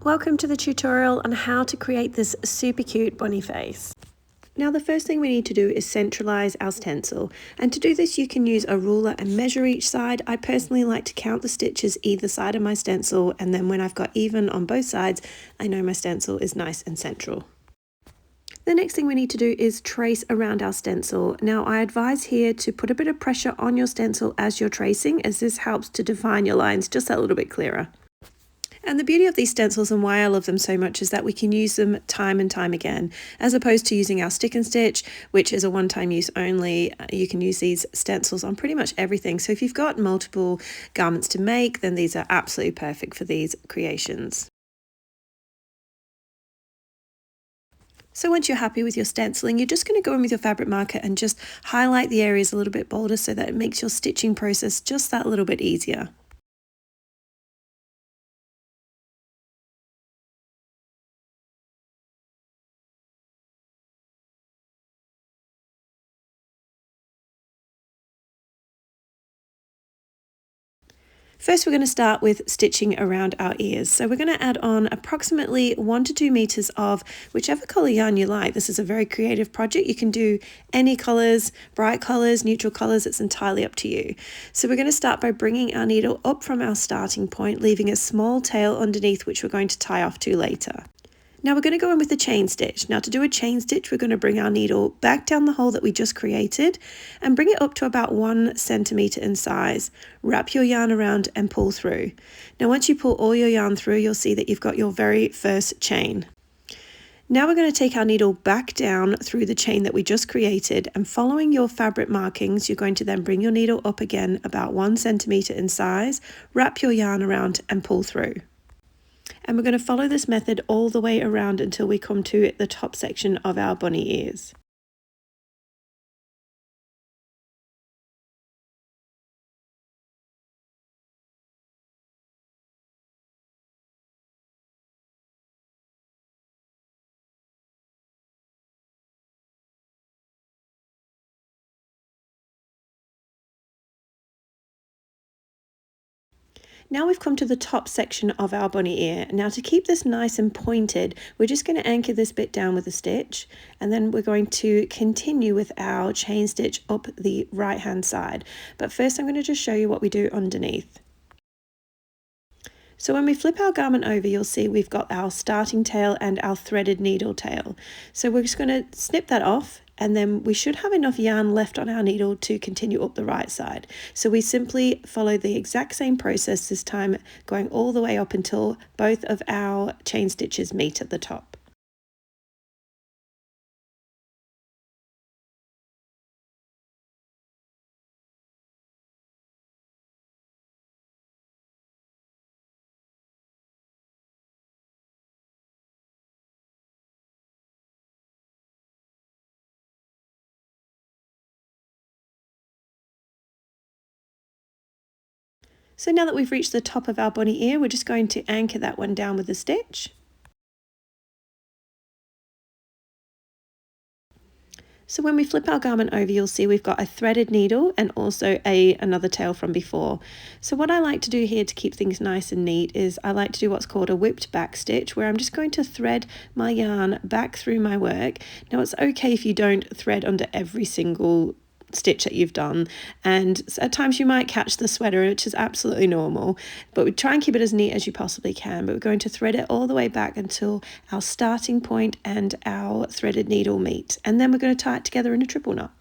Welcome to the tutorial on how to create this super cute bunny face. Now the first thing we need to do is centralize our stencil, and to do this you can use a ruler and measure each side. I personally like to count the stitches either side of my stencil, and then when I've got even on both sides I know my stencil is nice and central. The next thing we need to do is trace around our stencil. Now I advise here to put a bit of pressure on your stencil as you're tracing, as this helps to define your lines just that little bit clearer. And the beauty of these stencils and why I love them so much is that we can use them time and time again, as opposed to using our stick and stitch, which is a one-time use only. You can use these stencils on pretty much everything. So if you've got multiple garments to make, then these are absolutely perfect for these creations. So once you're happy with your stenciling, you're just going to go in with your fabric marker and just highlight the areas a little bit bolder so that it makes your stitching process just that little bit easier. First, we're going to start with stitching around our ears. So we're going to add on approximately 1 to 2 meters of whichever color yarn you like. This is a very creative project. You can do any colors, bright colors, neutral colors. It's entirely up to you. So we're going to start by bringing our needle up from our starting point, leaving a small tail underneath, which we're going to tie off to later. Now we're going to go in with a chain stitch. Now to do a chain stitch, we're going to bring our needle back down the hole that we just created and bring it up to about 1 centimeter in size. Wrap your yarn around and pull through. Now once you pull all your yarn through, you'll see that you've got your very first chain. Now we're going to take our needle back down through the chain that we just created, and following your fabric markings, you're going to then bring your needle up again about 1 centimeter in size, wrap your yarn around and pull through. And we're going to follow this method all the way around until we come to the top section of our bunny ears. Now we've come to the top section of our bunny ear. Now to keep this nice and pointed, we're just going to anchor this bit down with a stitch, and then we're going to continue with our chain stitch up the right hand side. But first I'm going to just show you what we do underneath. So when we flip our garment over, you'll see we've got our starting tail and our threaded needle tail. So we're just going to snip that off, and then we should have enough yarn left on our needle to continue up the right side. So we simply follow the exact same process this time, going all the way up until both of our chain stitches meet at the top. So now that we've reached the top of our bunny ear, we're just going to anchor that one down with a stitch. So when we flip our garment over, you'll see we've got a threaded needle and also another tail from before. So what I like to do here to keep things nice and neat is I like to do what's called a whipped back stitch, where I'm just going to thread my yarn back through my work. Now it's okay if you don't thread under every single stitch that you've done, and at times you might catch the sweater, which is absolutely normal, but we try and keep it as neat as you possibly can. But we're going to thread it all the way back until our starting point and our threaded needle meet, and then we're going to tie it together in a triple knot.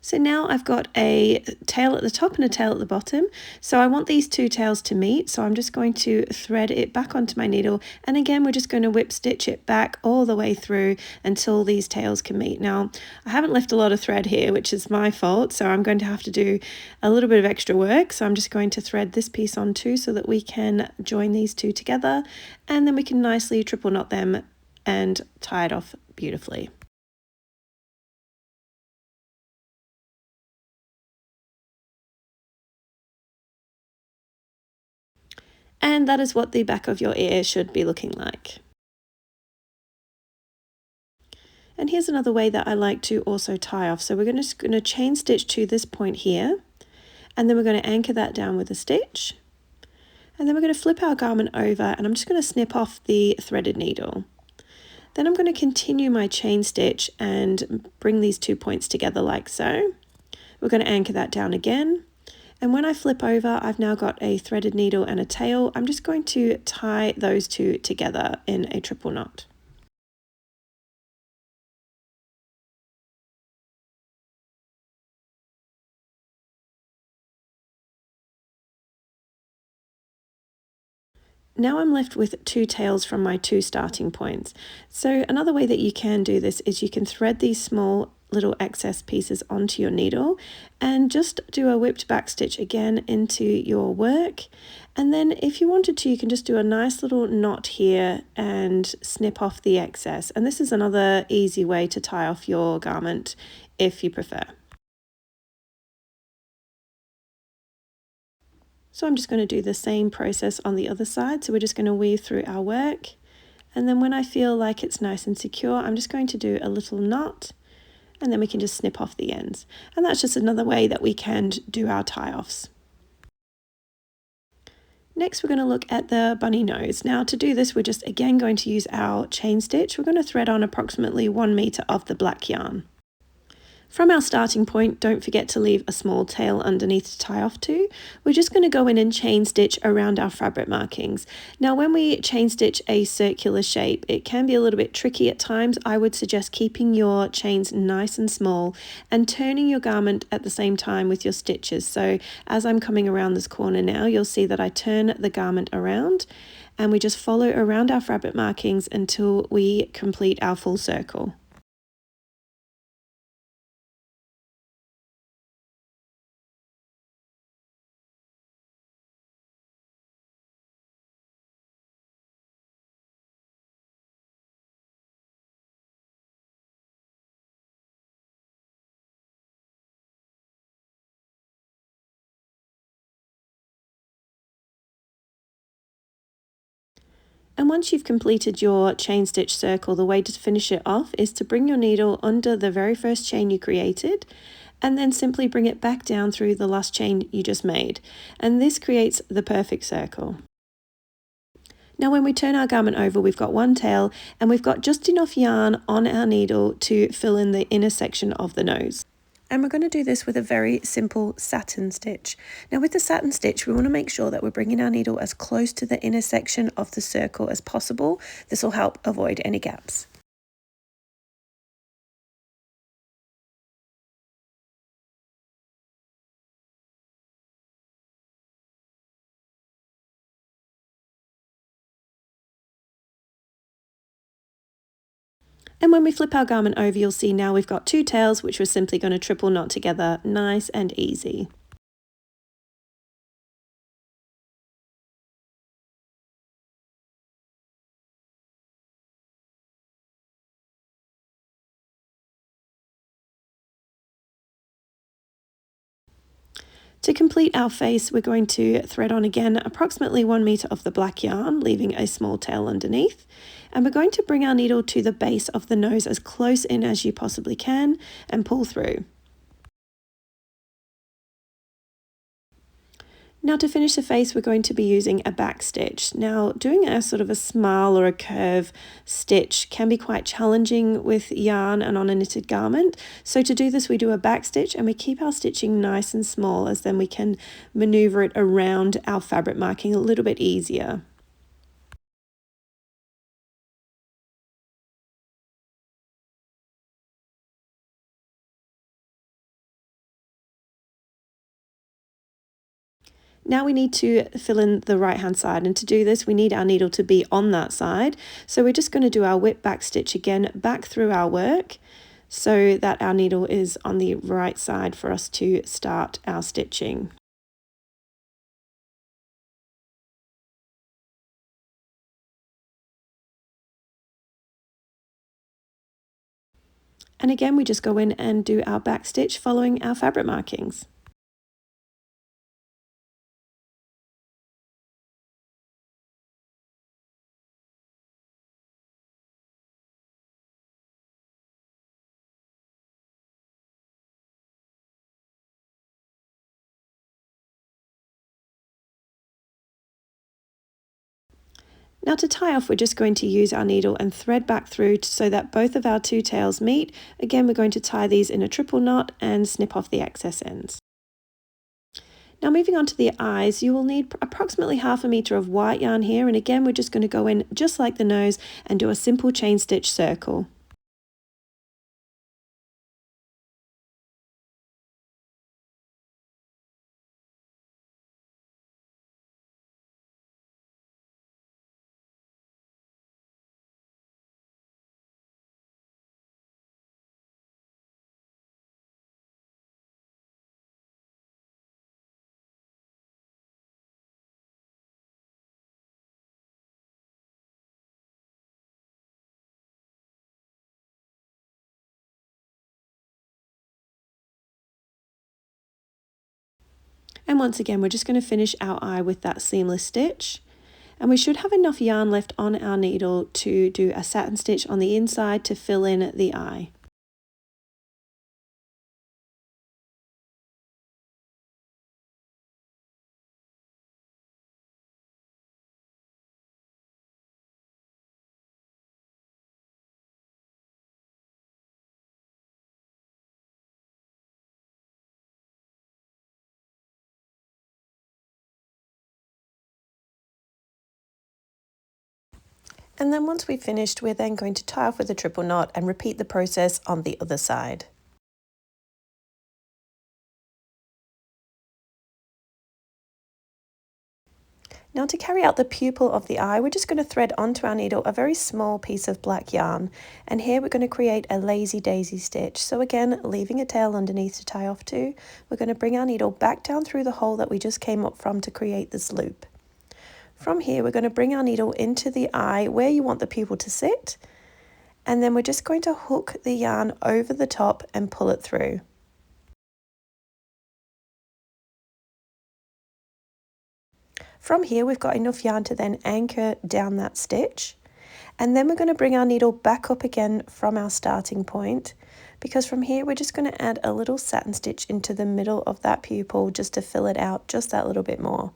So now I've got a tail at the top and a tail at the bottom. So I want these two tails to meet. So I'm just going to thread it back onto my needle. And again, we're just going to whip stitch it back all the way through until these tails can meet. Now, I haven't left a lot of thread here, which is my fault. So I'm going to have to do a little bit of extra work. So I'm just going to thread this piece on too so that we can join these two together. And then we can nicely triple knot them and tie it off beautifully. And that is what the back of your ear should be looking like. And here's another way that I like to also tie off. So we're just going to chain stitch to this point here, and then we're going to anchor that down with a stitch. And then we're going to flip our garment over, and I'm just going to snip off the threaded needle. Then I'm going to continue my chain stitch and bring these 2 points together like so. We're going to anchor that down again. And when I flip over, I've now got a threaded needle and a tail. I'm just going to tie those two together in a triple knot. Now I'm left with 2 tails from my 2 starting points. So another way that you can do this is you can thread these small little excess pieces onto your needle and just do a whipped back stitch again into your work. And then if you wanted to, you can just do a nice little knot here and snip off the excess. And this is another easy way to tie off your garment if you prefer. So I'm just going to do the same process on the other side. So we're just going to weave through our work. And then when I feel like it's nice and secure, I'm just going to do a little knot, and then we can just snip off the ends. And that's just another way that we can do our tie-offs. Next, we're going to look at the bunny nose. Now to do this, we're just again going to use our chain stitch. We're going to thread on approximately 1 meter of the black yarn. From our starting point, don't forget to leave a small tail underneath to tie off to. We're just going to go in and chain stitch around our fabric markings. Now when we chain stitch a circular shape, it can be a little bit tricky at times. I would suggest keeping your chains nice and small and turning your garment at the same time with your stitches. So as I'm coming around this corner now, you'll see that I turn the garment around and we just follow around our fabric markings until we complete our full circle. And once you've completed your chain stitch circle, the way to finish it off is to bring your needle under the very first chain you created and then simply bring it back down through the last chain you just made. And this creates the perfect circle. Now when we turn our garment over, we've got 1 tail and we've got just enough yarn on our needle to fill in the inner section of the nose. And we're going to do this with a very simple satin stitch. Now with the satin stitch, we want to make sure that we're bringing our needle as close to the inner section of the circle as possible. This will help avoid any gaps. And when we flip our garment over, you'll see now we've got 2 tails, which we're simply going to triple knot together, nice and easy. To complete our face, we're going to thread on again approximately 1 meter of the black yarn, leaving a small tail underneath. And we're going to bring our needle to the base of the nose as close in as you possibly can and pull through. Now to finish the face, we're going to be using a back stitch. Now doing a sort of a smile or a curve stitch can be quite challenging with yarn and on a knitted garment. So to do this, we do a back stitch and we keep our stitching nice and small, as then we can maneuver it around our fabric marking a little bit easier. Now we need to fill in the right hand side, and to do this we need our needle to be on that side. So we're just going to do our whip back stitch again back through our work so that our needle is on the right side for us to start our stitching. And again we just go in and do our back stitch following our fabric markings. Now to tie off, we're just going to use our needle and thread back through so that both of our two tails meet. Again, we're going to tie these in a triple knot and snip off the excess ends. Now moving on to the eyes, you will need approximately 1/2 meter of white yarn here, and again we're just going to go in just like the nose and do a simple chain stitch circle. And once again, we're just going to finish our eye with that seamless stitch. And we should have enough yarn left on our needle to do a satin stitch on the inside to fill in the eye. And then once we've finished, we're then going to tie off with a triple knot and repeat the process on the other side. Now to carry out the pupil of the eye, we're just going to thread onto our needle a very small piece of black yarn. And here we're going to create a lazy daisy stitch. So again, leaving a tail underneath to tie off to, we're going to bring our needle back down through the hole that we just came up from to create this loop. From here, we're going to bring our needle into the eye where you want the pupil to sit. And then we're just going to hook the yarn over the top and pull it through. From here, we've got enough yarn to then anchor down that stitch. And then we're going to bring our needle back up again from our starting point, because from here, we're just going to add a little satin stitch into the middle of that pupil just to fill it out just that little bit more.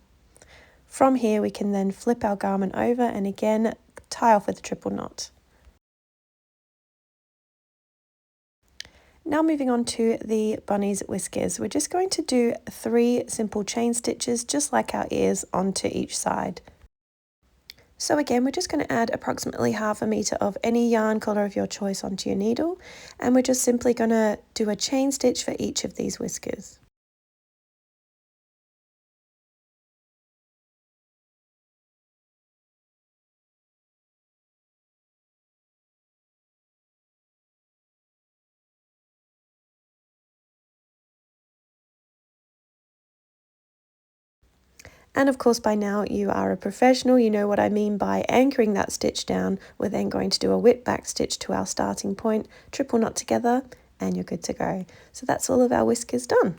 From here, we can then flip our garment over and again, tie off with a triple knot. Now moving on to the bunny's whiskers, we're just going to do 3 simple chain stitches, just like our ears, onto each side. So again, we're just going to add approximately 1/2 meter of any yarn colour of your choice onto your needle, and we're just simply going to do a chain stitch for each of these whiskers. And of course, by now you are a professional, you know what I mean by anchoring that stitch down. We're then going to do a whip back stitch to our starting point, triple knot together, and you're good to go. So that's all of our whiskers done.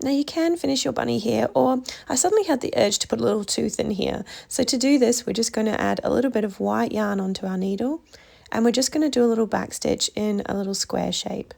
Now you can finish your bunny here, or I suddenly had the urge to put a little tooth in here. So to do this, we're just going to add a little bit of white yarn onto our needle, and we're just going to do a little back stitch in a little square shape.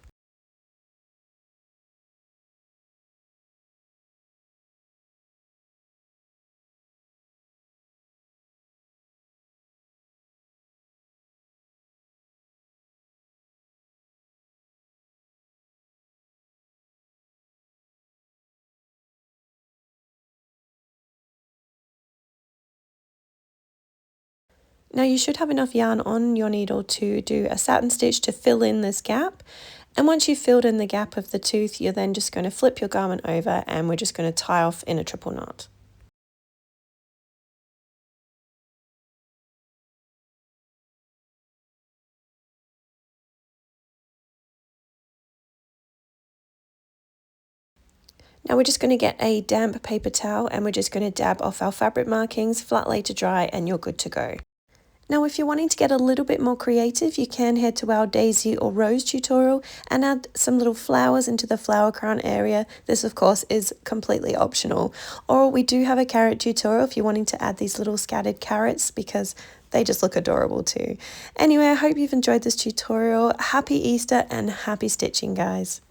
Now you should have enough yarn on your needle to do a satin stitch to fill in this gap. And once you've filled in the gap of the tooth, you're then just going to flip your garment over and we're just going to tie off in a triple knot. Now we're just going to get a damp paper towel and we're just going to dab off our fabric markings, flat lay to dry, and you're good to go. Now if you're wanting to get a little bit more creative, you can head to our daisy or rose tutorial and add some little flowers into the flower crown area. This of course is completely optional. Or we do have a carrot tutorial if you're wanting to add these little scattered carrots, because they just look adorable too. Anyway, I hope you've enjoyed this tutorial. Happy Easter and happy stitching, guys.